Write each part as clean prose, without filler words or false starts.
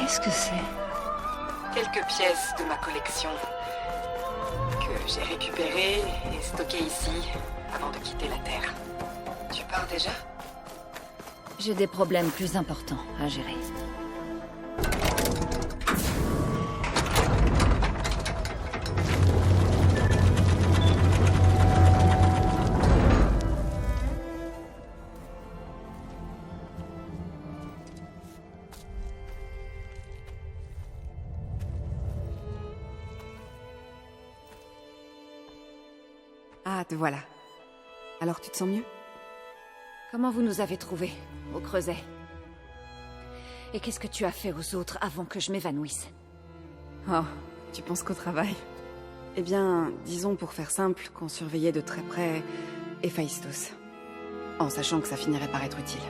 Qu'est-ce que c'est? Quelques pièces de ma collection que j'ai récupérées et stockées ici avant de quitter la Terre. Tu pars déjà? J'ai des problèmes plus importants à gérer. Ah, te voilà. Alors tu te sens mieux? Comment vous nous avez trouvés, au Creuset? Et qu'est-ce que tu as fait aux autres avant que je m'évanouisse? Oh, tu penses qu'au travail? Eh bien, disons pour faire simple, qu'on surveillait de très près Héphaïstos, en sachant que ça finirait par être utile.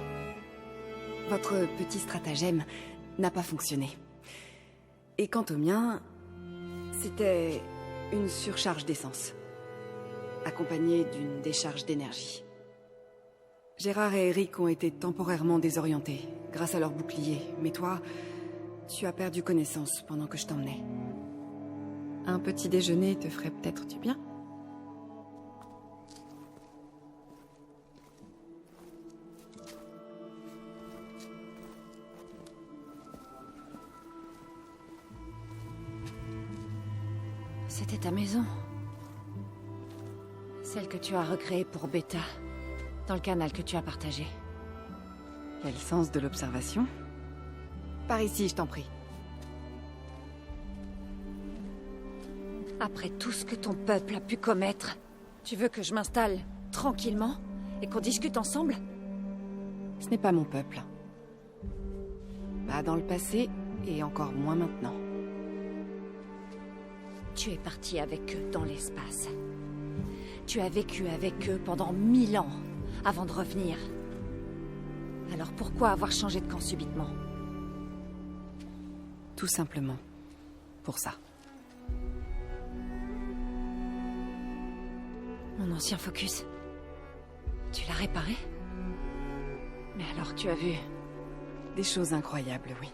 Votre petit stratagème n'a pas fonctionné. Et quant au mien, c'était une surcharge d'essence, accompagnée d'une décharge d'énergie. Gérard et Eric ont été temporairement désorientés, grâce à leur bouclier, mais toi, tu as perdu connaissance pendant que je t'emmenais. Un petit déjeuner te ferait peut-être du bien? C'était ta maison. Celle que tu as recréée pour Beta, dans le canal que tu as partagé. Quel sens de l'observation? Par ici, je t'en prie. Après tout ce que ton peuple a pu commettre, tu veux que je m'installe tranquillement et qu'on discute ensemble? Ce n'est pas mon peuple. Pas dans le passé, et encore moins maintenant. Tu es parti avec eux dans l'espace. Tu as vécu avec eux pendant 1000 ans, avant de revenir. Alors pourquoi avoir changé de camp subitement? Tout simplement. Pour ça. Mon ancien focus. Tu l'as réparé? Mais alors tu as vu... Des choses incroyables, oui.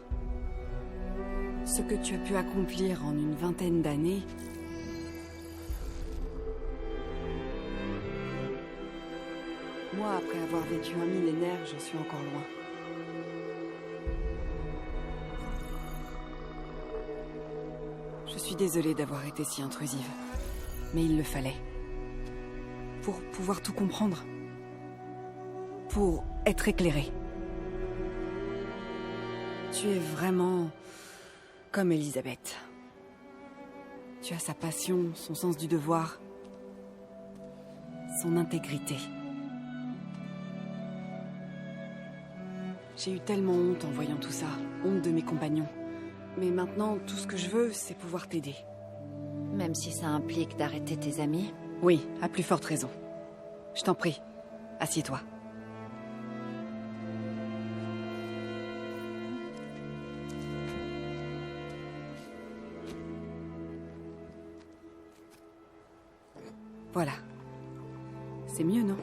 Ce que tu as pu accomplir en une vingtaine d'années... Moi, après avoir vécu un millénaire, j'en suis encore loin. Je suis désolée d'avoir été si intrusive. Mais il le fallait. Pour pouvoir tout comprendre. Pour être éclairée. Tu es vraiment... comme Elisabeth. Tu as sa passion, son sens du devoir, son intégrité. J'ai eu tellement honte en voyant tout ça, honte de mes compagnons. Mais maintenant, tout ce que je veux, c'est pouvoir t'aider. Même si ça implique d'arrêter tes amis? Oui, à plus forte raison. Je t'en prie, assieds-toi. Voilà. C'est mieux, non?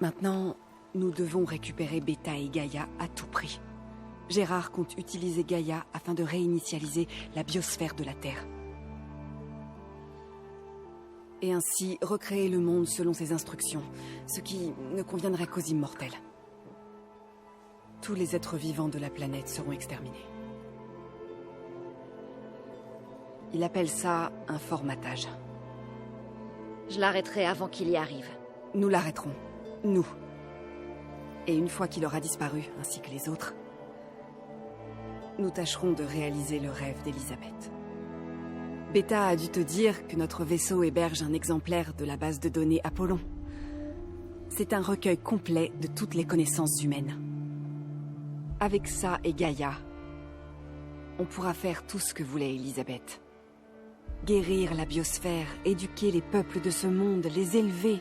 Maintenant, nous devons récupérer Beta et Gaïa à tout prix. Gérard compte utiliser Gaïa afin de réinitialiser la biosphère de la Terre. Et ainsi recréer le monde selon ses instructions, ce qui ne conviendrait qu'aux immortels. Tous les êtres vivants de la planète seront exterminés. Il appelle ça un formatage. Je l'arrêterai avant qu'il y arrive. Nous l'arrêterons. Nous. Et une fois qu'il aura disparu, ainsi que les autres, nous tâcherons de réaliser le rêve d'Elisabeth. Beta a dû te dire que notre vaisseau héberge un exemplaire de la base de données Apollon. C'est un recueil complet de toutes les connaissances humaines. Avec ça et Gaïa, on pourra faire tout ce que voulait Elisabeth. Guérir la biosphère, éduquer les peuples de ce monde, les élever.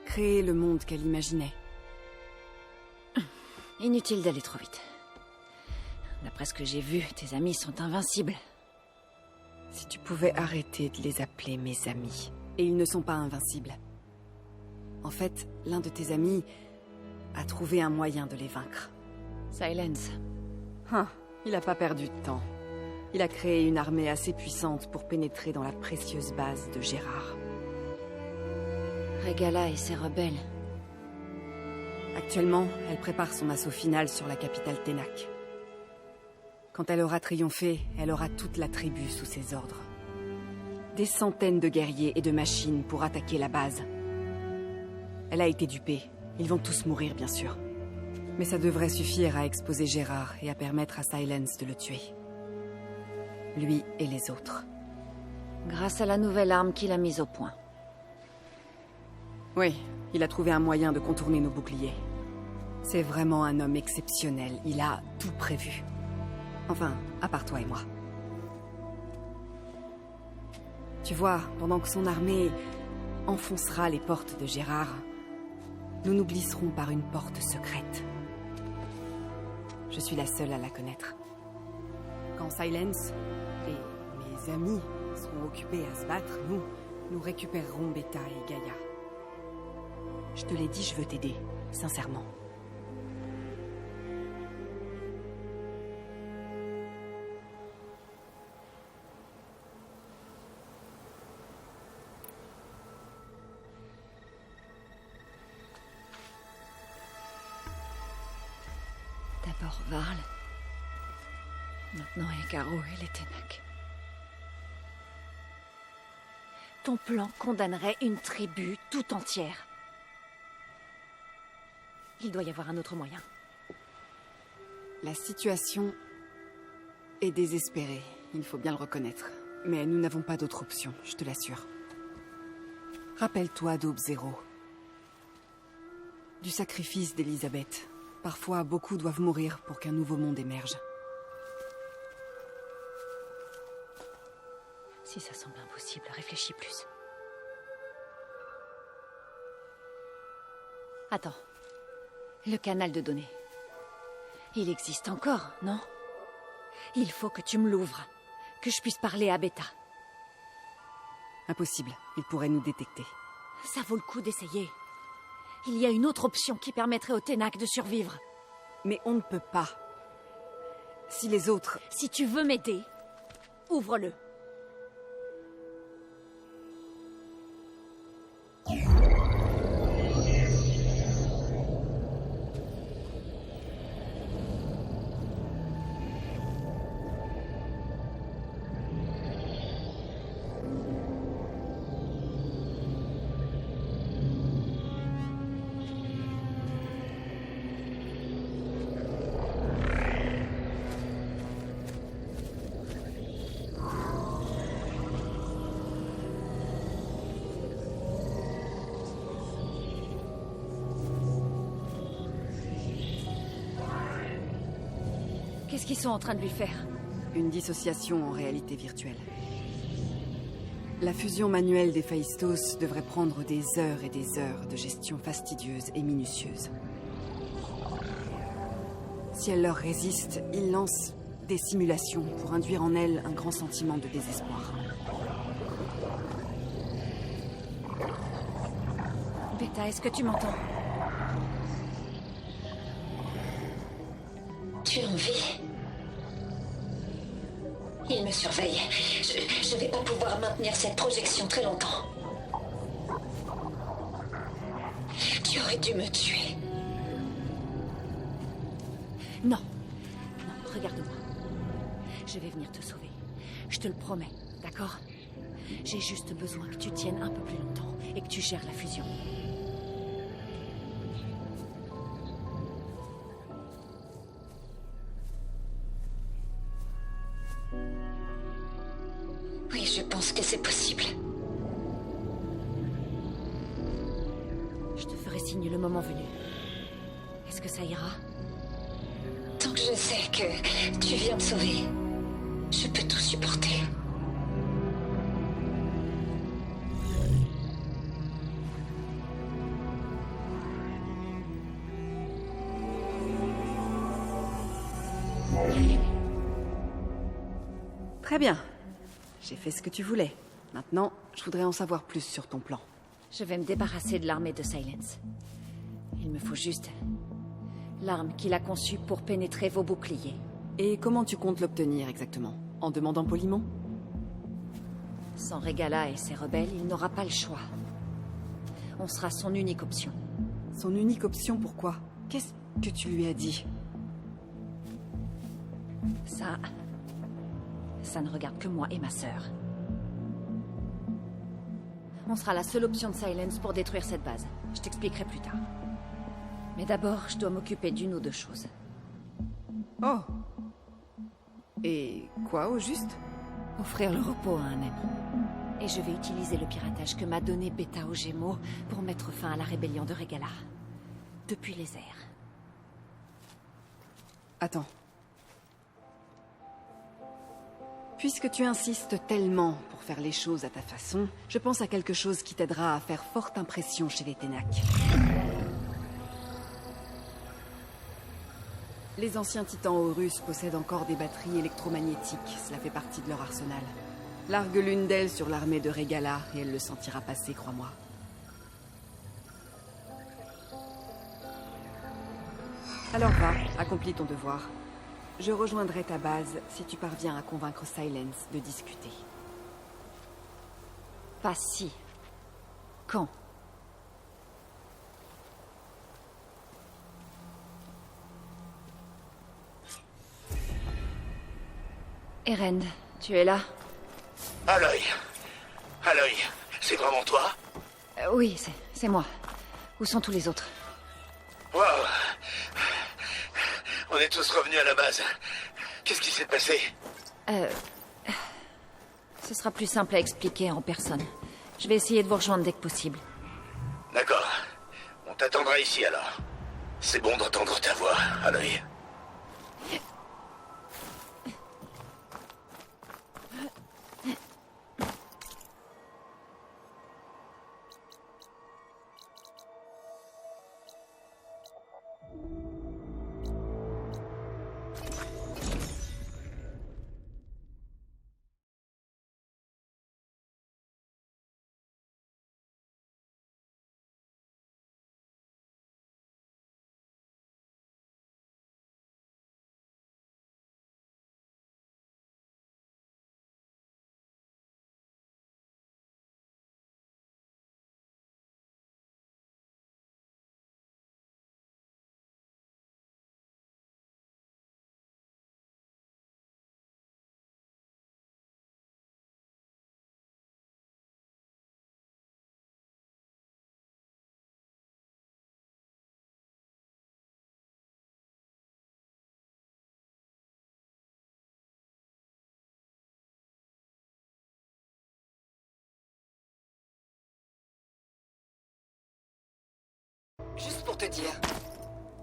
Créer le monde qu'elle imaginait. Inutile d'aller trop vite. D'après ce que j'ai vu, tes amis sont invincibles. Si tu pouvais arrêter de les appeler mes amis. Et ils ne sont pas invincibles. En fait, l'un de tes amis a trouvé un moyen de les vaincre. Silence. Il a pas perdu de temps. Il a créé une armée assez puissante pour pénétrer dans la précieuse base de Gérard. Regala et ses rebelles. Actuellement, elle prépare son assaut final sur la capitale Ténac. Quand elle aura triomphé, elle aura toute la tribu sous ses ordres. Des centaines de guerriers et de machines pour attaquer la base. Elle a été dupée. Ils vont tous mourir, bien sûr. Mais ça devrait suffire à exposer Gérard et à permettre à Silence de le tuer. Lui et les autres. Grâce à la nouvelle arme qu'il a mise au point. Oui, il a trouvé un moyen de contourner nos boucliers. C'est vraiment un homme exceptionnel. Il a tout prévu. Enfin, à part toi et moi. Tu vois, pendant que son armée enfoncera les portes de Gérard, nous nous glisserons par une porte secrète. Je suis la seule à la connaître. Quand Silence et mes amis seront occupés à se battre, nous récupérerons Beta et Gaïa. Je te l'ai dit, je veux t'aider, sincèrement. D'abord Varl. Maintenant Hécaro et les Ténac. Ton plan condamnerait une tribu tout entière. Il doit y avoir un autre moyen. La situation est désespérée, il faut bien le reconnaître. Mais nous n'avons pas d'autre option, je te l'assure. Rappelle-toi d'Aube Zéro. Du sacrifice d'Elisabeth. Parfois, beaucoup doivent mourir pour qu'un nouveau monde émerge. Si ça semble impossible, réfléchis plus. Attends. Le canal de données. Il existe encore, non? Il faut que tu me l'ouvres. Que je puisse parler à Beta. Impossible, il pourrait nous détecter. Ça vaut le coup d'essayer. Il y a une autre option qui permettrait aux Ténac de survivre. Mais on ne peut pas. Si les autres... Si tu veux m'aider, ouvre-le. Qu'est-ce qu'ils sont en train de lui faire? Une dissociation en réalité virtuelle. La fusion manuelle des Phaistos devrait prendre des heures et des heures de gestion fastidieuse et minutieuse. Si elle leur résiste, ils lancent des simulations pour induire en elle un grand sentiment de désespoir. Beta, est-ce que tu m'entends? Tu es en vie? Il me surveille. Je vais pas pouvoir maintenir cette projection très longtemps. Tu aurais dû me tuer. Non. Non, regarde-moi. Je vais venir te sauver. Je te le promets, d'accord? J'ai juste besoin que tu tiennes un peu plus longtemps et que tu gères la fusion. Oui, je pense que c'est possible. Je te ferai signe le moment venu. Est-ce que ça ira? Tant que je sais que tu viens me sauver, je peux tout supporter. Très bien. J'ai fait ce que tu voulais. Maintenant, je voudrais en savoir plus sur ton plan. Je vais me débarrasser de l'armée de Silence. Il me faut juste l'arme qu'il a conçue pour pénétrer vos boucliers. Et comment tu comptes l'obtenir exactement? En demandant poliment? Sans Regala et ses rebelles, il n'aura pas le choix. On sera son unique option. Son unique option, pourquoi? Qu'est-ce que tu lui as dit? Ça ne regarde que moi et ma sœur. On sera la seule option de Silence pour détruire cette base. Je t'expliquerai plus tard. Mais d'abord, je dois m'occuper d'une ou deux choses. Oh. Et quoi, au juste? Offrir le repos à un ami. Et je vais utiliser le piratage que m'a donné Beta aux Gémeaux pour mettre fin à la rébellion de Regala. Depuis les airs. Attends. Puisque tu insistes tellement pour faire les choses à ta façon, je pense à quelque chose qui t'aidera à faire forte impression chez les Ténac. Les anciens titans Horus possèdent encore des batteries électromagnétiques, cela fait partie de leur arsenal. Largue l'une d'elles sur l'armée de Regala et elle le sentira passer, crois-moi. Alors va, accomplis ton devoir. Je rejoindrai ta base si tu parviens à convaincre Silence de discuter. Pas si. Quand? Erend, tu es là? Aloy, c'est vraiment toi? Oui, c'est moi. Où sont tous les autres? Wow. On est tous revenus à la base. Qu'est-ce qui s'est passé? Ce sera plus simple à expliquer en personne. Je vais essayer de vous rejoindre dès que possible. D'accord. On t'attendra ici alors. C'est bon d'entendre ta voix, Aloy. Juste pour te dire,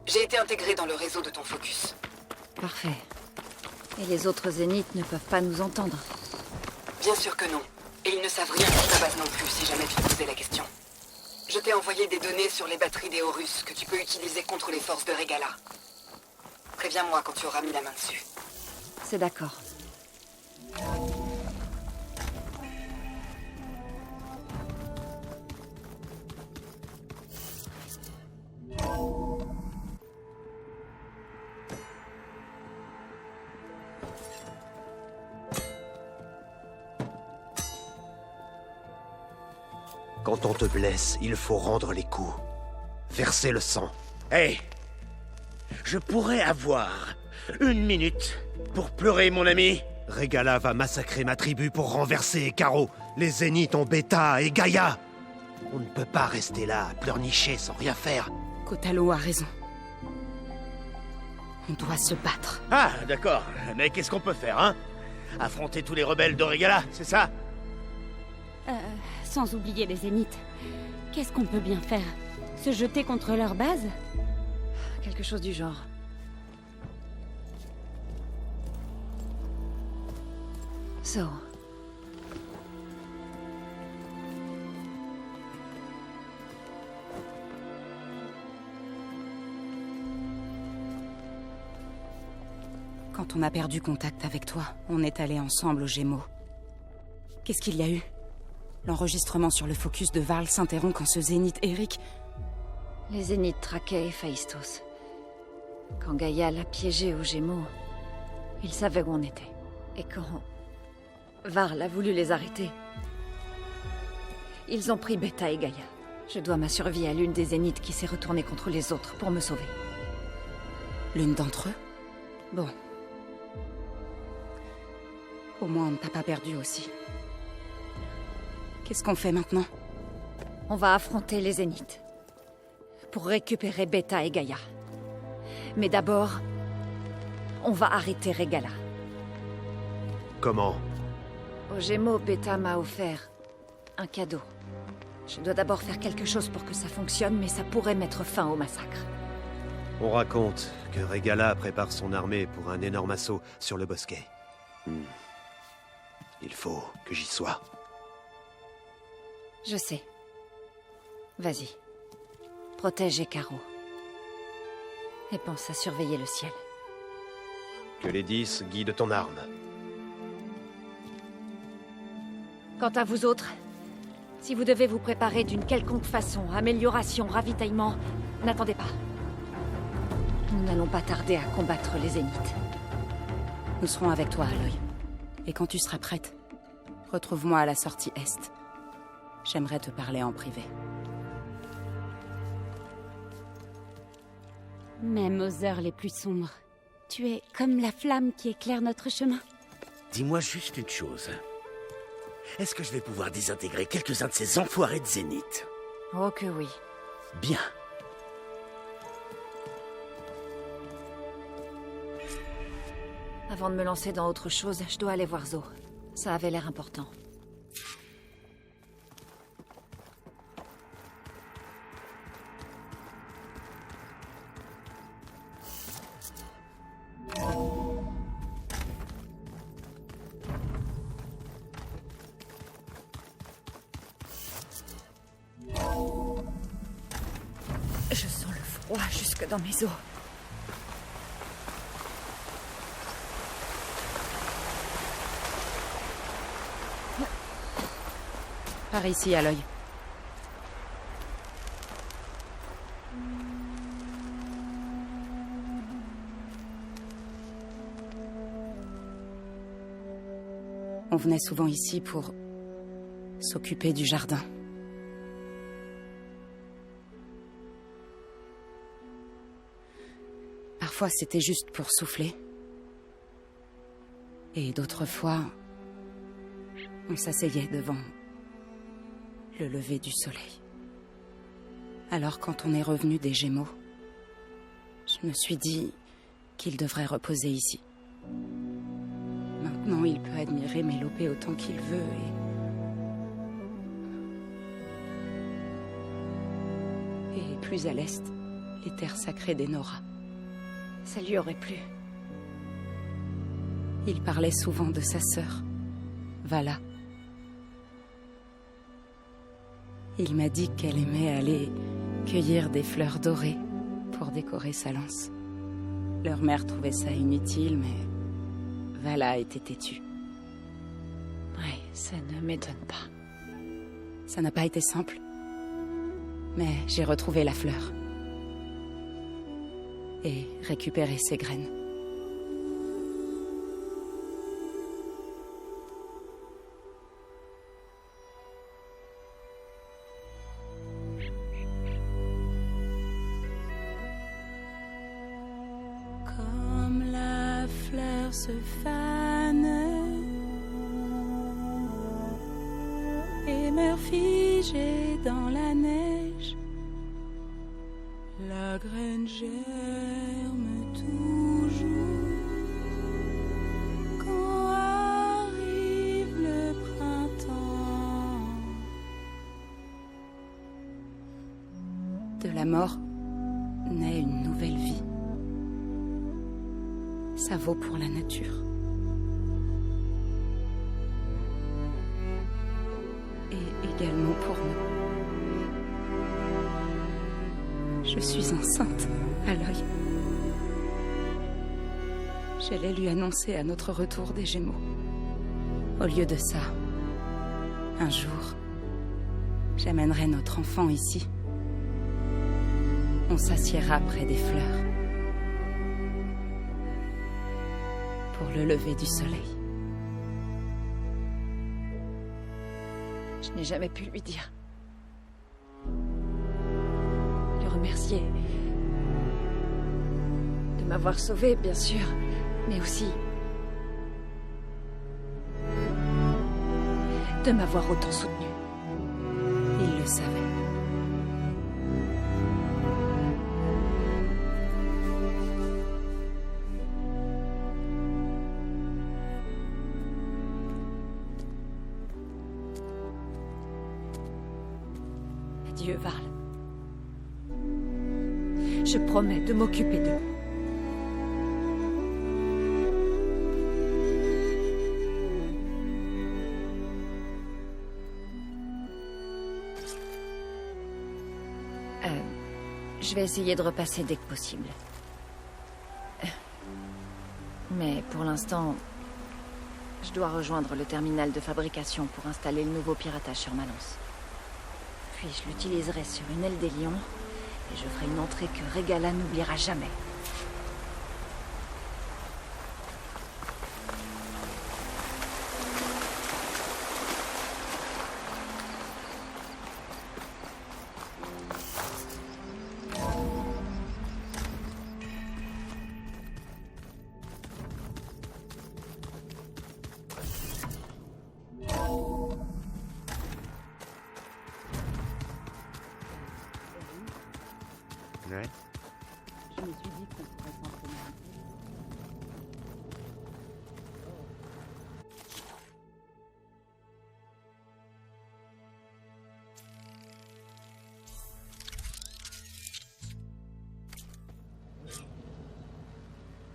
j'ai été intégré dans le réseau de ton focus. Parfait. Et les autres Zéniths ne peuvent pas nous entendre. Bien sûr que non. Et ils ne savent rien sur ta base non plus, si jamais tu te posais la question. Je t'ai envoyé des données sur les batteries des Horus que tu peux utiliser contre les forces de Regala. Préviens-moi quand tu auras mis la main dessus. C'est d'accord. Quand on te blesse, il faut rendre les coups. Verser le sang. Hey! Je pourrais avoir 1 minute pour pleurer, mon ami? Regala va massacrer ma tribu pour renverser Ekaro. Les Zéniths ont Beta et Gaïa. On ne peut pas rester là, à pleurnicher sans rien faire. Kotalo a raison. On doit se battre. Ah, d'accord. Mais qu'est-ce qu'on peut faire, hein? Affronter tous les rebelles de Regala, c'est ça? Sans oublier les Zéniths. Qu'est-ce qu'on peut bien faire? Se jeter contre leur base? Quelque chose du genre. So. Quand on a perdu contact avec toi, on est allés ensemble aux Gémeaux. Qu'est-ce qu'il y a eu? L'enregistrement sur le focus de Varl s'interrompt quand ce Zénith Eric... Les Zéniths traquaient Héphaïstos. Quand Gaïa l'a piégé aux Gémeaux, Ils savaient où on était. Et quand Varl a voulu les arrêter, ils ont pris Beta et Gaïa. Je dois ma survie à l'une des Zéniths qui s'est retournée contre les autres pour me sauver. L'une d'entre eux? Bon. Au moins, on ne t'a pas perdu aussi. Qu'est-ce qu'on fait maintenant? On va affronter les Zéniths. Pour récupérer Beta et Gaïa. Mais d'abord, on va arrêter Regala. Comment? Au Gémeaux, Beta m'a offert un cadeau. Je dois d'abord faire quelque chose pour que ça fonctionne, mais ça pourrait mettre fin au massacre. On raconte que Regala prépare son armée pour un énorme assaut sur le bosquet. Il faut que j'y sois. Je sais. Vas-y. Protège Hécaro. Et pense à surveiller le ciel. Que les 10 guident ton arme. Quant à vous autres, si vous devez vous préparer d'une quelconque façon, amélioration, ravitaillement, n'attendez pas. Nous n'allons pas tarder à combattre les Zéniths. Nous serons avec toi, Aloy. Et quand tu seras prête, retrouve-moi à la sortie Est. J'aimerais te parler en privé. Même aux heures les plus sombres, tu es comme la flamme qui éclaire notre chemin. Dis-moi juste une chose. Est-ce que je vais pouvoir désintégrer quelques-uns de ces enfoirés de Zénith? Oh que oui. Bien. Avant de me lancer dans autre chose, je dois aller voir Zo. Ça avait l'air important. Je sens le froid jusque dans mes os. Par ici, Aloy. On venait souvent ici pour s'occuper du jardin. Parfois, c'était juste pour souffler. Et d'autres fois, on s'asseyait devant le lever du soleil. Alors, quand on est revenu des Gémeaux, je me suis dit qu'il devrait reposer ici. Maintenant, il peut admirer Mélopée autant qu'il veut et plus à l'est, les terres sacrées des Nora. Ça lui aurait plu. Il parlait souvent de sa sœur, Vala. Il m'a dit qu'elle aimait aller cueillir des fleurs dorées pour décorer sa lance. Leur mère trouvait ça inutile, mais Vala était têtue. Oui, ça ne m'étonne pas. Ça n'a pas été simple, mais j'ai retrouvé la fleur et récupéré ses graines. Comme la fleur se fane et meurt figée dans la neige, la graine germe toujours quand arrive le printemps. De la mort naît une nouvelle vie. Ça vaut pour la nature. Et également pour nous. Je suis enceinte, Aloy. J'allais lui annoncer à notre retour des Gémeaux. Au lieu de ça, un jour, j'amènerai notre enfant ici. On s'assiera près des fleurs. Pour le lever du soleil. Je n'ai jamais pu lui dire. Le remercier. De m'avoir sauvée, bien sûr, mais aussi de m'avoir autant soutenue. Il le savait. Adieu, Varl. Je promets de m'occuper d'eux. Je vais essayer de repasser dès que possible. Mais pour l'instant, je dois rejoindre le terminal de fabrication pour installer le nouveau piratage sur Malance. Puis je l'utiliserai sur une aile des lions, et je ferai une entrée que Regala n'oubliera jamais. Ouais. Je me suis dit qu'on pourrait s'entraîner un peu.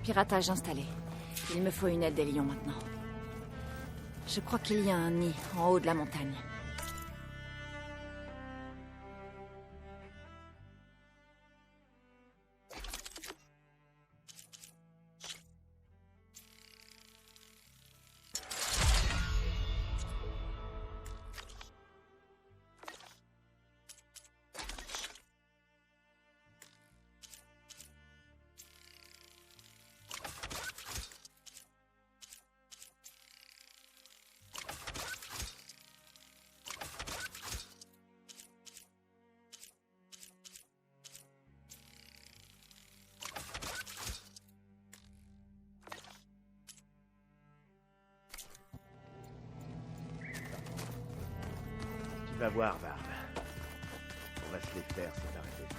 Piratage installé. Il me faut une aile des lions maintenant. Je crois qu'il y a un nid en haut de la montagne. Tu vas voir, Varl. On va se les faire sans arrêter ça.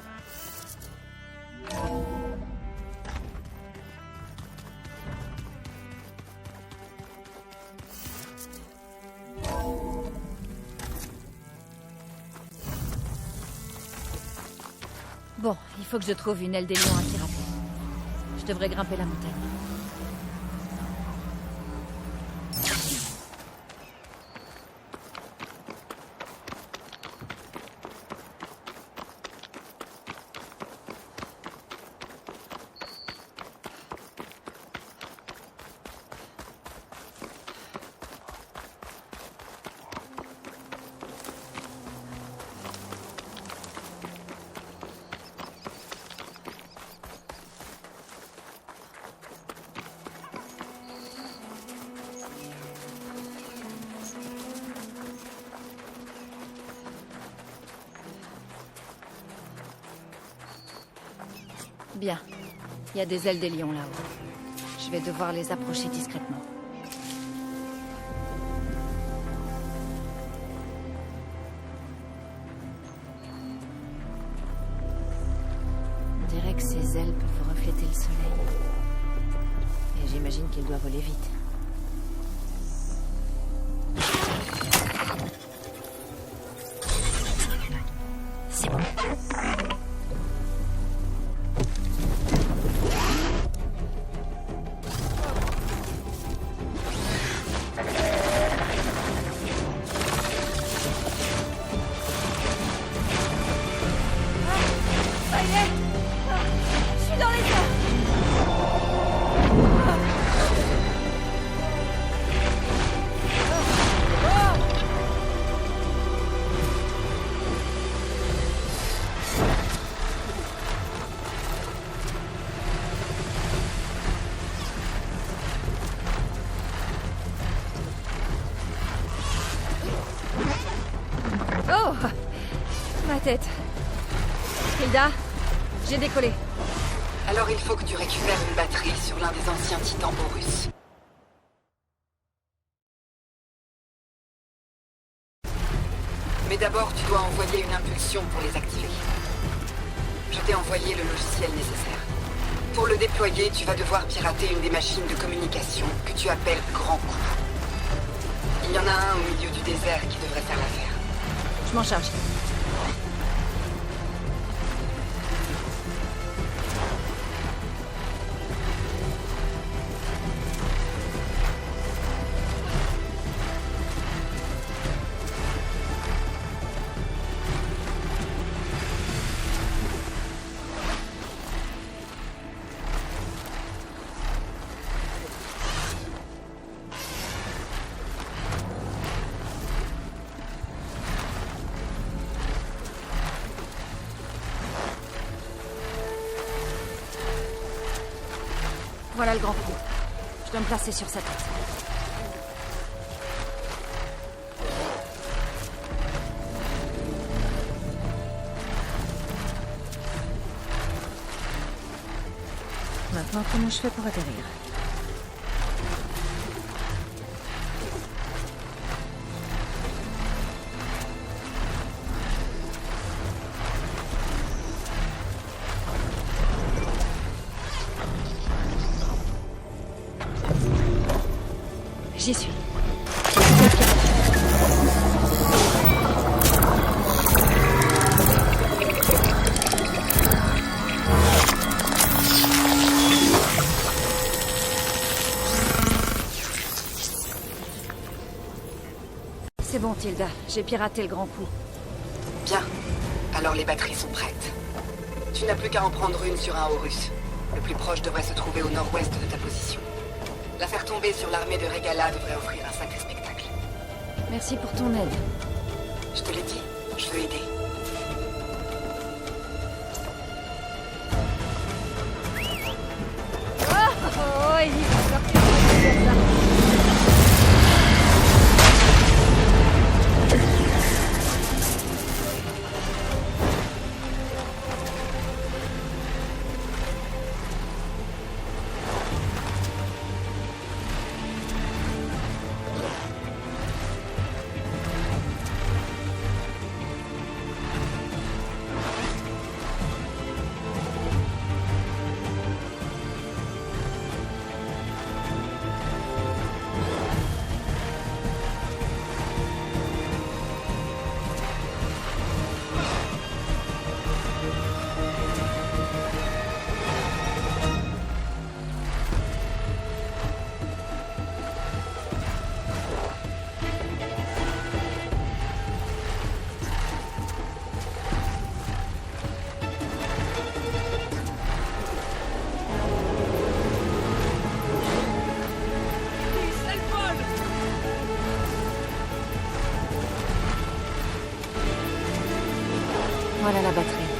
Bon, il faut que je trouve une aile des lions à pirater. Je devrais grimper la montagne. Bien. Il y a des ailes des lions là-haut. Je vais devoir les approcher discrètement. On dirait que ces ailes peuvent refléter le soleil. Et j'imagine qu'il doit voler vite. C'est bon. tête. Hilda, j'ai décollé. Alors il faut que tu récupères une batterie sur l'un des anciens titans Horus. Mais d'abord, tu dois envoyer une impulsion pour les activer. Je t'ai envoyé le logiciel nécessaire. Pour le déployer, tu vas devoir pirater une des machines de communication que tu appelles Grand Coup. Il y en a un au milieu du désert qui devrait faire l'affaire. Je m'en charge. Voilà le grand coup. Je dois me placer sur sa tête. Maintenant, comment je fais pour atterrir? J'y suis. C'est bon, Tilda. J'ai piraté le grand coup. Bien. Alors les batteries sont prêtes. Tu n'as plus qu'à en prendre une sur un Horus. Le plus proche devrait se trouver au nord-ouest de ta position. La faire tomber sur l'armée de Regala devrait offrir un sacré spectacle. Merci pour ton aide. Je te l'ai dit, je veux aider. Oh, il va sortir de ça. Voilà la batterie.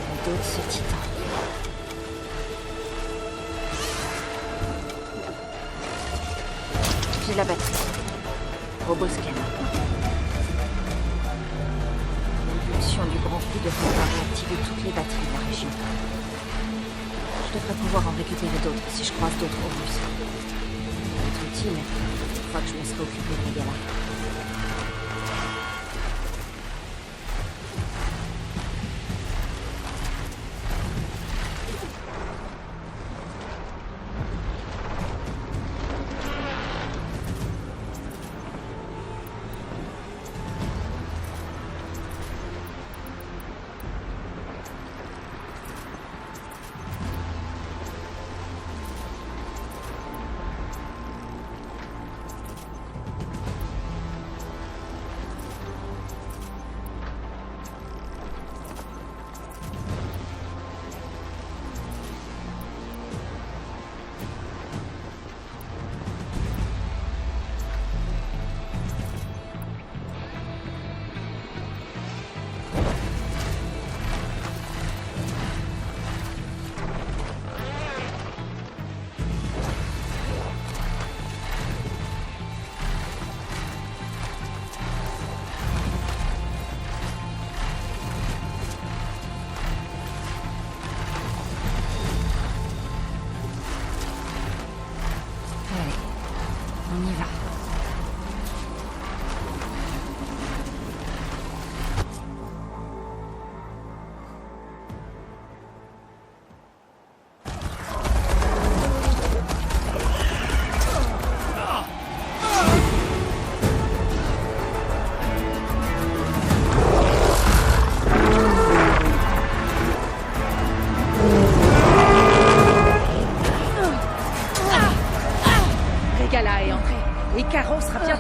Le dos de ce titan. J'ai la batterie. Robot scanner. L'impulsion du grand coup devrait réactiver toutes les batteries de la région. Je devrais pouvoir en récupérer d'autres si je croise d'autres Horus. Ça va être utile une fois que je me serai occupé de Regala.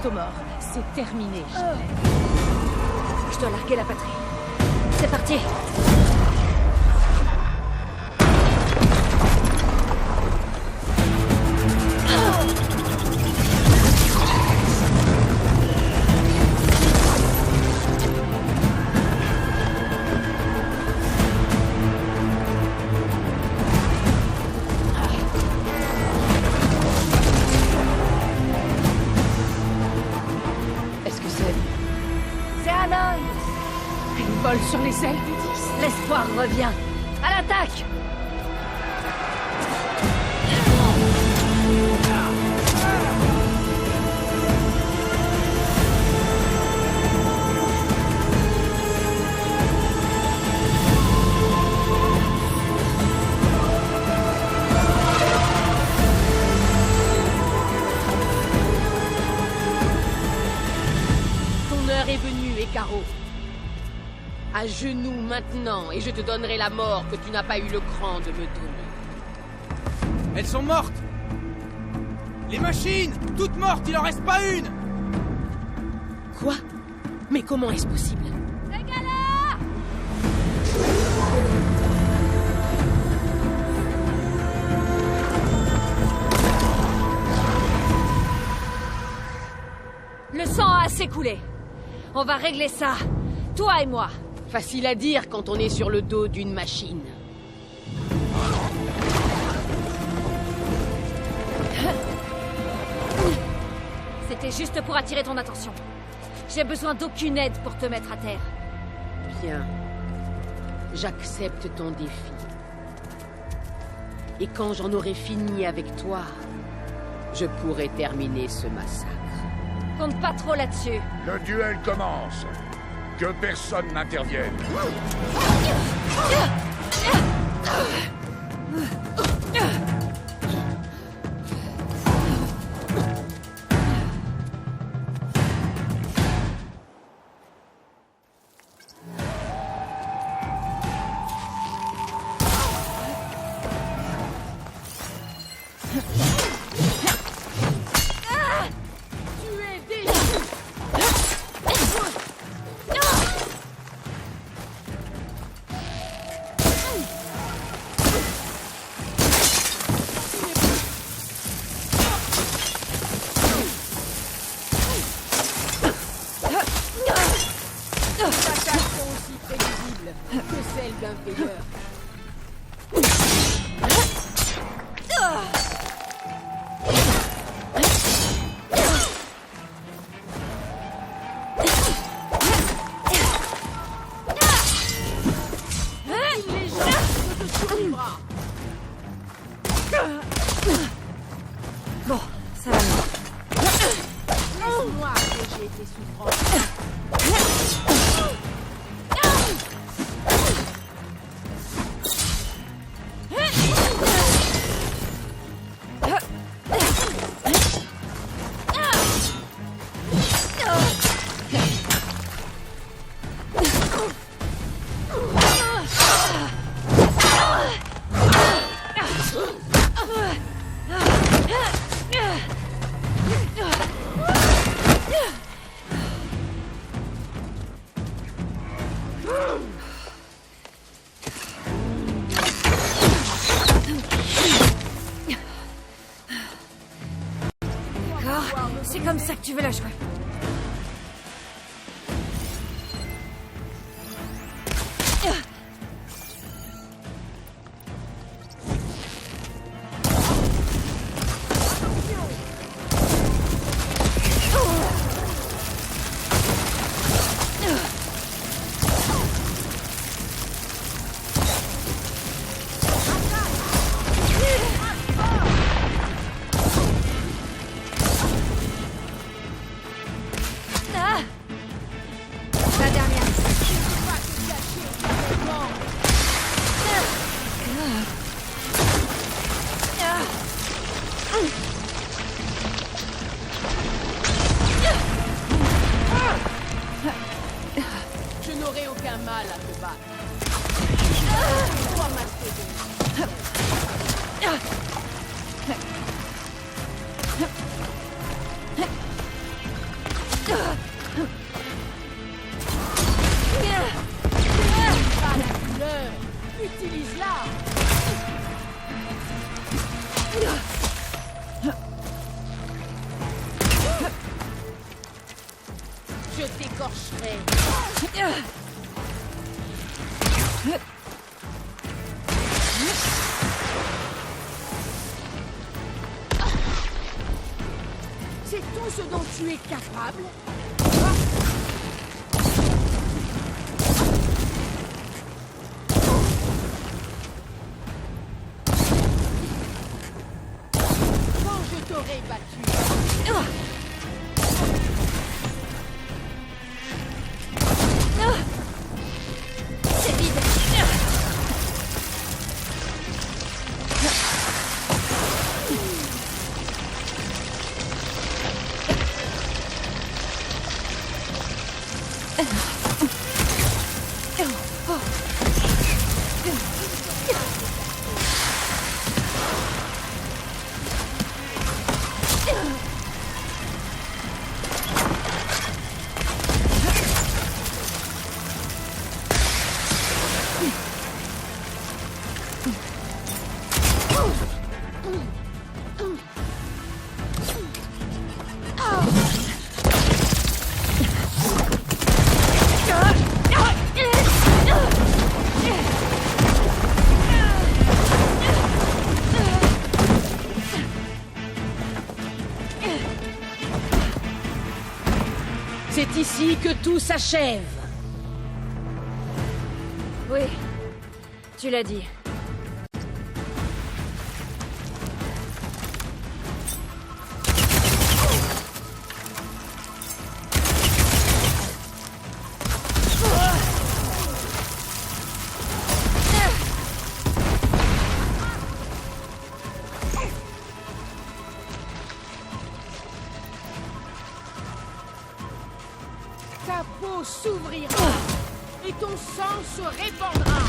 aux morts. C'est terminé. Je dois larguer la batterie. C'est parti. Est-ce que c'est... C'est Aloy. Elle vole sur les ailes du 10. L'espoir revient. À l'attaque. Ton heure est venue, Hécaro. À genoux maintenant, et je te donnerai la mort que tu n'as pas eu le cran de me donner. Elles sont mortes! Les machines! Toutes mortes, il en reste pas une! Quoi? Mais comment est-ce possible? Le sang a assez coulé. On va régler ça. Toi et moi. Facile à dire quand on est sur le dos d'une machine. C'était juste pour attirer ton attention. J'ai besoin d'aucune aide pour te mettre à terre. Bien. J'accepte ton défi. Et quand j'en aurai fini avec toi, je pourrai terminer ce massacre. Compte pas trop là-dessus. Le duel commence. Que personne n'intervienne. Bon, ça va mieux. Laisse-moi alléger tes souffrances. D'accord, c'est comme ça que tu veux la jouer. La dernière. Je n'aurai aucun mal à te battre. Toi, Mastodon. Utilise-la! Je t'écorcherai. C'est tout ce dont tu es capable? Quand je t'aurai battu. C'est vide. C'est ici que tout s'achève. Oui, tu l'as dit. Ta peau s'ouvrira et ton sang se répandra.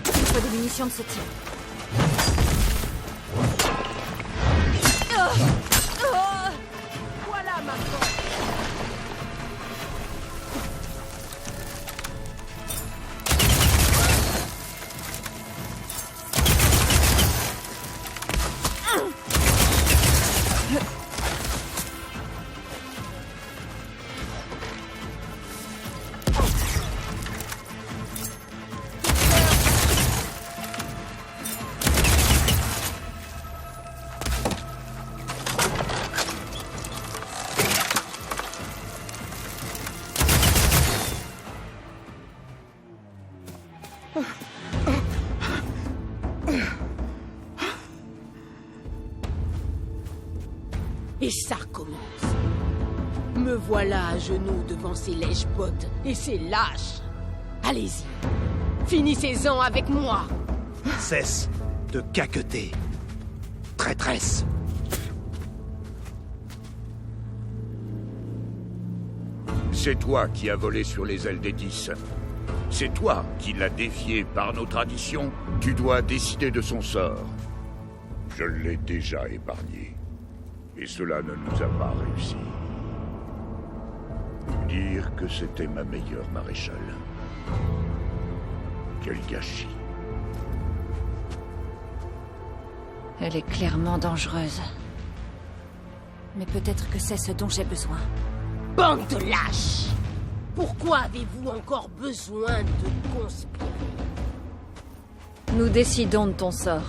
Il faut des munitions de ce type. Voilà ma force. Et ça recommence. Me voilà à genoux devant ces lèche-bottes et ces lâches. Allez-y, finissez-en avec moi. Cesse de caqueter. Traîtresse. C'est toi qui as volé sur les ailes des 10. C'est toi qui l'as défié par nos traditions. Tu dois décider de son sort. Je l'ai déjà épargné. Et cela ne nous a pas réussi. Dire que c'était ma meilleure maréchale. Quel gâchis. Elle est clairement dangereuse. Mais peut-être que c'est ce dont j'ai besoin. Bande de lâches! Pourquoi avez-vous encore besoin de conspirer? Nous décidons de ton sort.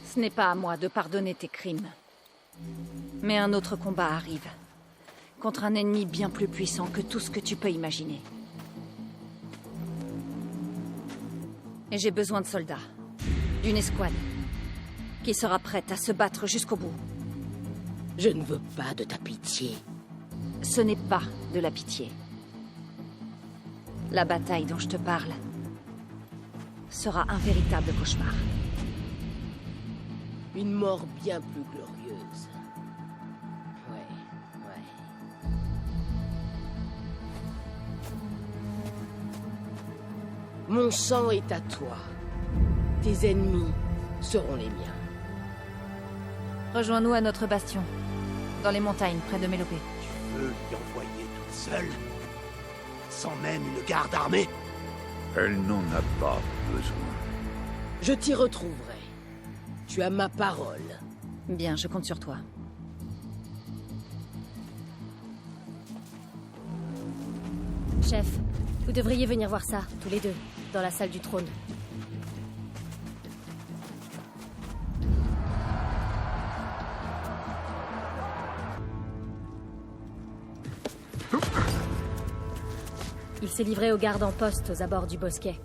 Ce n'est pas à moi de pardonner tes crimes. Mais un autre combat arrive. Contre un ennemi bien plus puissant que tout ce que tu peux imaginer. Et j'ai besoin de soldats. D'une escouade. Qui sera prête à se battre jusqu'au bout. Je ne veux pas de ta pitié. Ce n'est pas de la pitié. La bataille dont je te parle sera un véritable cauchemar. Une mort bien plus glorieuse. Ouais. Mon sang est à toi. Tes ennemis seront les miens. Rejoins-nous à notre bastion. Dans les montagnes, près de Mélopée. Tu veux l'y envoyer toute seule? Sans même une garde armée? Elle n'en a pas besoin. Je t'y retrouverai. Tu as ma parole. Bien, je compte sur toi. Chef, vous devriez venir voir ça, tous les deux, dans la salle du trône. Il s'est livré aux gardes en poste aux abords du bosquet.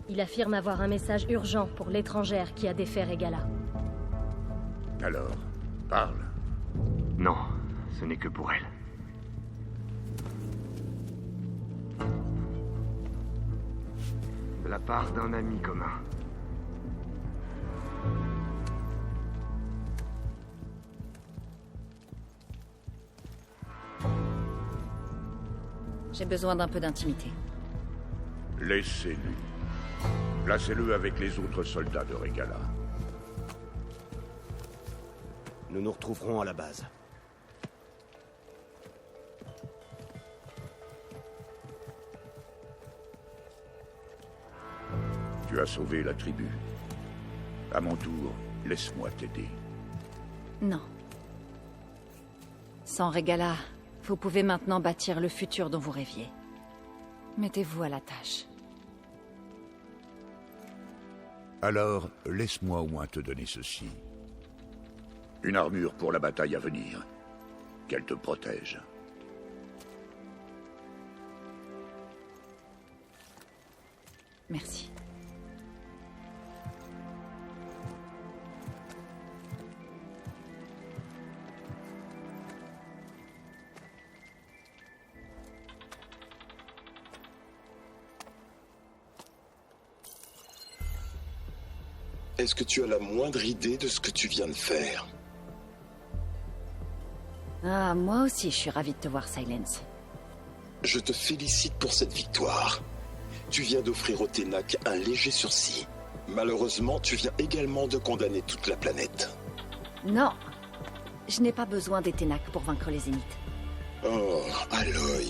Il affirme avoir un message urgent pour l'étrangère qui a défait Regala. Alors, parle. Non, ce n'est que pour elle. De la part d'un ami commun. J'ai besoin d'un peu d'intimité. Laissez-le. Placez-le avec les autres soldats de Regala. Nous nous retrouverons à la base. Tu as sauvé la tribu. À mon tour, laisse-moi t'aider. Non. Sans Regala, vous pouvez maintenant bâtir le futur dont vous rêviez. Mettez-vous à la tâche. Alors, laisse-moi au moins te donner ceci. Une armure pour la bataille à venir. Qu'elle te protège. Merci. Est-ce que tu as la moindre idée de ce que tu viens de faire? Ah, moi aussi, je suis ravie de te voir, Silence. Je te félicite pour cette victoire. Tu viens d'offrir au Ténac un léger sursis. Malheureusement, tu viens également de condamner toute la planète. Non. Je n'ai pas besoin des Ténac pour vaincre les Zéniths. Oh, Aloy,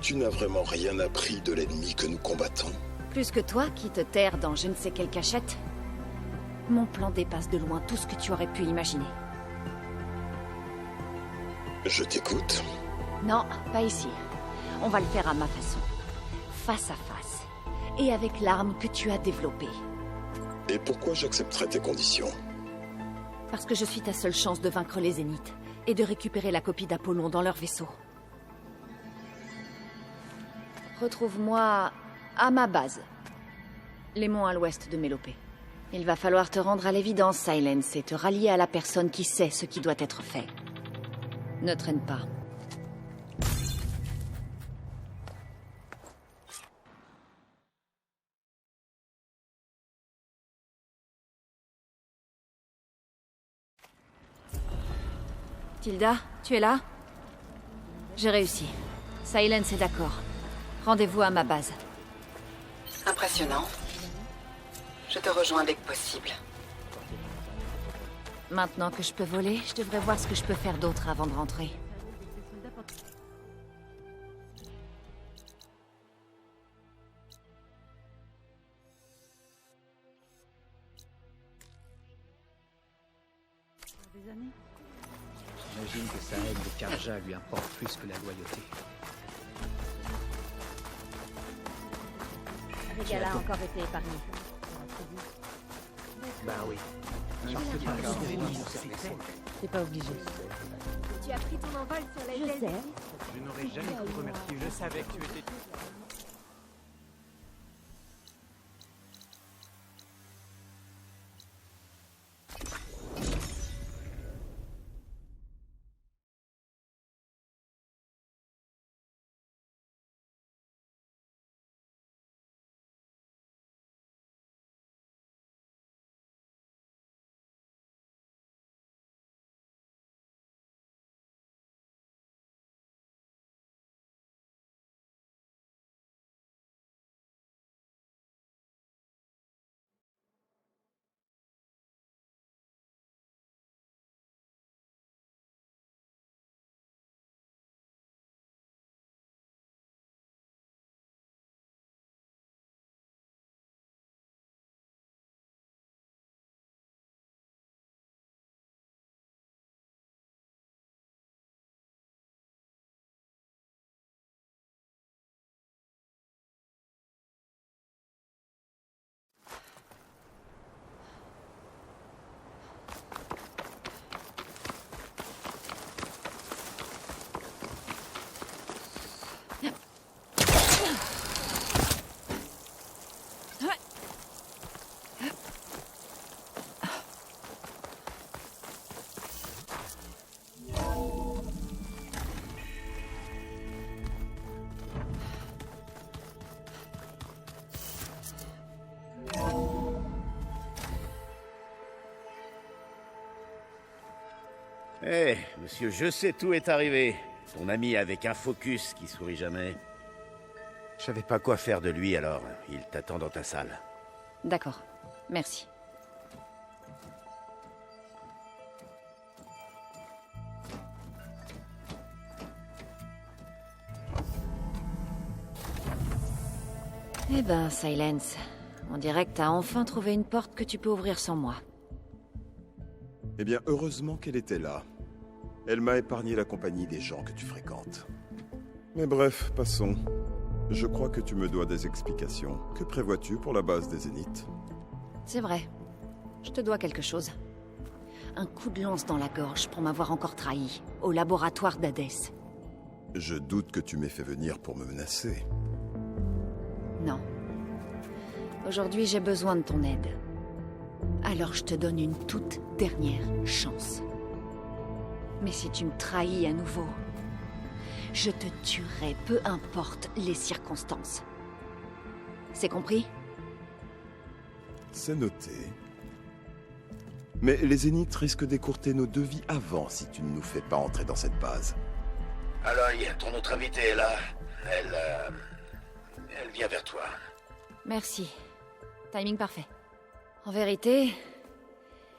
tu n'as vraiment rien appris de l'ennemi que nous combattons. Plus que toi qui te terres dans je ne sais quelle cachette. Mon plan dépasse de loin tout ce que tu aurais pu imaginer. Je t'écoute. Non, pas ici. On va le faire à ma façon. Face à face. Et avec l'arme que tu as développée. Et pourquoi j'accepterai tes conditions? Parce que je suis ta seule chance de vaincre les Zéniths. Et de récupérer la copie d'Apollon dans leur vaisseau. Retrouve-moi à ma base. Les monts à l'ouest de Mélopée. Il va falloir te rendre à l'évidence, Silence, et te rallier à la personne qui sait ce qui doit être fait. Ne traîne pas. Tilda, tu es là? J'ai réussi. Silence est d'accord. Rendez-vous à ma base. Impressionnant. Je te rejoins dès que possible. Maintenant que je peux voler, je devrais voir ce que je peux faire d'autre avant de rentrer. J'imagine que sa haine de Karja lui importe plus que la loyauté. Regala a encore été épargné. Bah oui. C'est pas obligé. Tu as pris ton envol sur les ailes. Je sais. Je n'aurais jamais pu te remercier. Je savais que tu étais... Eh, monsieur, je sais tout est arrivé. Ton ami avec un focus qui sourit jamais. Je savais pas quoi faire de lui, alors il t'attend dans ta salle. D'accord. Merci. Eh ben, Silence. On dirait que t'as enfin trouvé une porte que tu peux ouvrir sans moi. Eh bien, heureusement qu'elle était là. Elle m'a épargné la compagnie des gens que tu fréquentes. Mais bref, passons. Je crois que tu me dois des explications. Que prévois-tu pour la base des Zéniths? C'est vrai. Je te dois quelque chose. Un coup de lance dans la gorge pour m'avoir encore trahi, au laboratoire d'Hadès. Je doute que tu m'aies fait venir pour me menacer. Non. Aujourd'hui, j'ai besoin de ton aide. Alors je te donne une toute dernière chance. Mais si tu me trahis à nouveau, je te tuerai, peu importe les circonstances. C'est compris? C'est noté. Mais les Zéniths risquent d'écourter nos deux vies avant si tu ne nous fais pas entrer dans cette base. Aloy, ton autre invitée est là. Elle vient vers toi. Merci. Timing parfait. En vérité,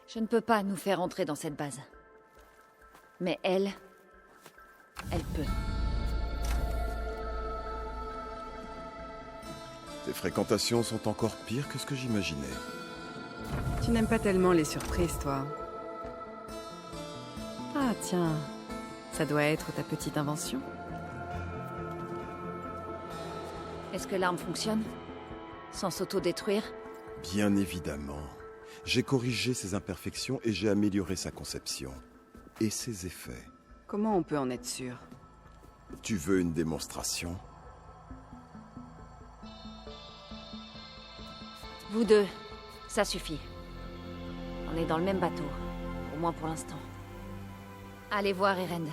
je ne peux pas nous faire entrer dans cette base. Mais elle peut. Tes fréquentations sont encore pires que ce que j'imaginais. Tu n'aimes pas tellement les surprises, toi. Ah tiens, ça doit être ta petite invention. Est-ce que l'arme fonctionne? Sans s'auto-détruire? Bien évidemment. J'ai corrigé ses imperfections et j'ai amélioré sa conception. Et ses effets. Comment on peut en être sûr? Tu veux une démonstration? Vous deux, ça suffit. On est dans le même bateau, au moins pour l'instant. Allez voir Erend.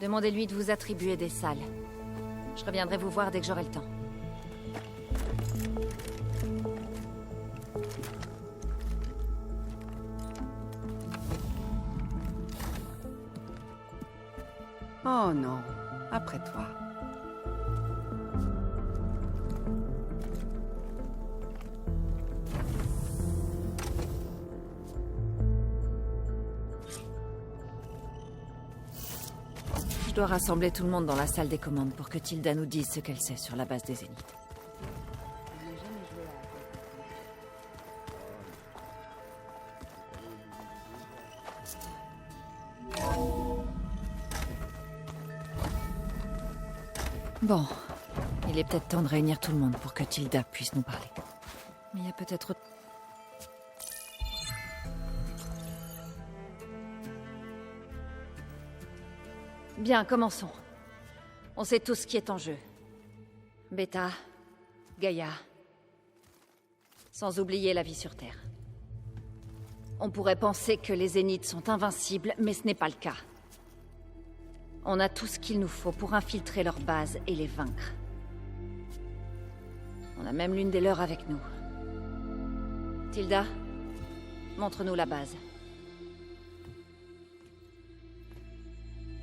Demandez-lui de vous attribuer des salles. Je reviendrai vous voir dès que j'aurai le temps. Oh non, après toi. Je dois rassembler tout le monde dans la salle des commandes pour que Tilda nous dise ce qu'elle sait sur la base des Zéniths. Bon, il est peut-être temps de réunir tout le monde pour que Tilda puisse nous parler. Mais il y a peut-être... Bien, commençons. On sait tous ce qui est en jeu. Beta, Gaïa, sans oublier la vie sur Terre. On pourrait penser que les Zéniths sont invincibles, mais ce n'est pas le cas. On a tout ce qu'il nous faut pour infiltrer leur base et les vaincre. On a même l'une des leurs avec nous. Tilda, montre-nous la base.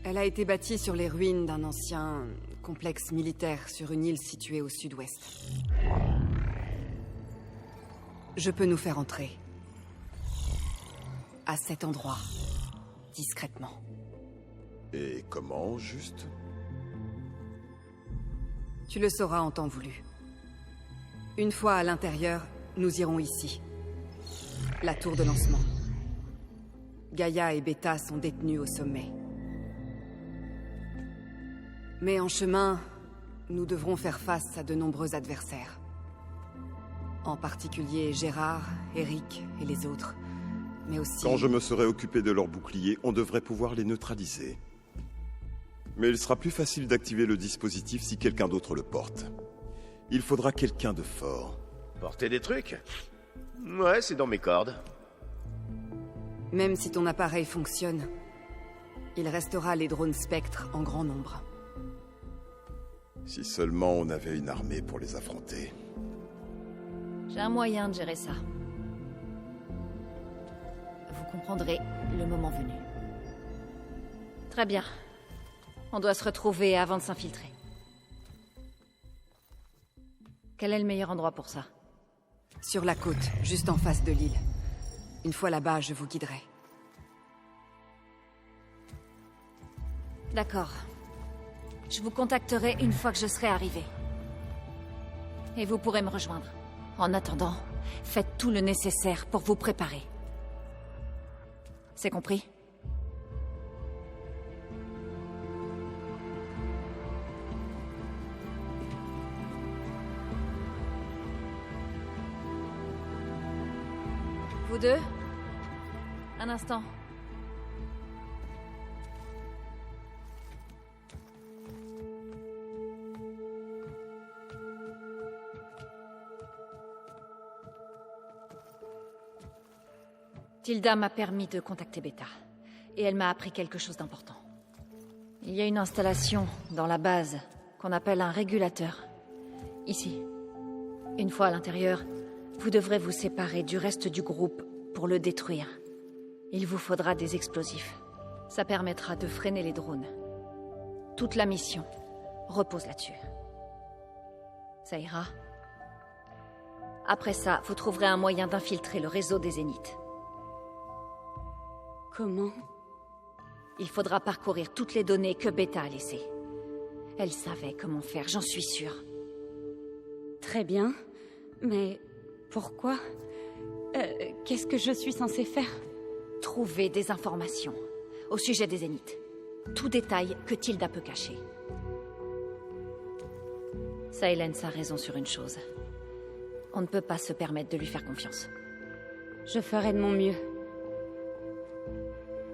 Elle a été bâtie sur les ruines d'un ancien complexe militaire sur une île située au sud-ouest. Je peux nous faire entrer. À cet endroit. Discrètement. Et comment, juste? Tu le sauras en temps voulu. Une fois à l'intérieur, nous irons ici. La tour de lancement. Gaïa et Beta sont détenus au sommet. Mais en chemin, nous devrons faire face à de nombreux adversaires. En particulier Gérard, Eric et les autres. Mais aussi... Quand je me serai occupé de leurs boucliers, on devrait pouvoir les neutraliser. Mais il sera plus facile d'activer le dispositif si quelqu'un d'autre le porte. Il faudra quelqu'un de fort. Porter des trucs? Ouais, c'est dans mes cordes. Même si ton appareil fonctionne, il restera les drones Spectre en grand nombre. Si seulement on avait une armée pour les affronter. J'ai un moyen de gérer ça. Vous comprendrez le moment venu. Très bien. On doit se retrouver avant de s'infiltrer. Quel est le meilleur endroit pour ça? Sur la côte, juste en face de l'île. Une fois là-bas, je vous guiderai. D'accord. Je vous contacterai une fois que je serai arrivé. Et vous pourrez me rejoindre. En attendant, faites tout le nécessaire pour vous préparer. C'est compris? Vous deux? Un instant. Tilda m'a permis de contacter Beta, et elle m'a appris quelque chose d'important. Il y a une installation dans la base qu'on appelle un régulateur, ici. Une fois à l'intérieur, vous devrez vous séparer du reste du groupe pour le détruire. Il vous faudra des explosifs. Ça permettra de freiner les drones. Toute la mission repose là-dessus. Ça ira? Après ça, vous trouverez un moyen d'infiltrer le réseau des Zéniths. Comment? Il faudra parcourir toutes les données que Beta a laissées. Elle savait comment faire, j'en suis sûre. Très bien, mais pourquoi? Qu'est-ce que je suis censée faire? Trouver des informations au sujet des Zéniths. Tout détail que Tilda peut cacher. Silence a raison sur une chose. On ne peut pas se permettre de lui faire confiance. Je ferai de mon mieux.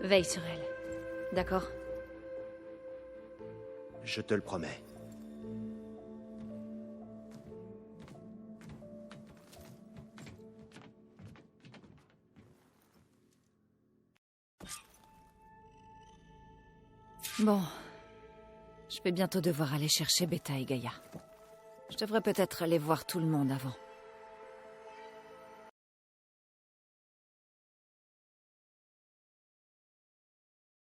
Veille sur elle. D'accord? Je te le promets. Bon. Je vais bientôt devoir aller chercher Beta et Gaïa. Je devrais peut-être aller voir tout le monde avant.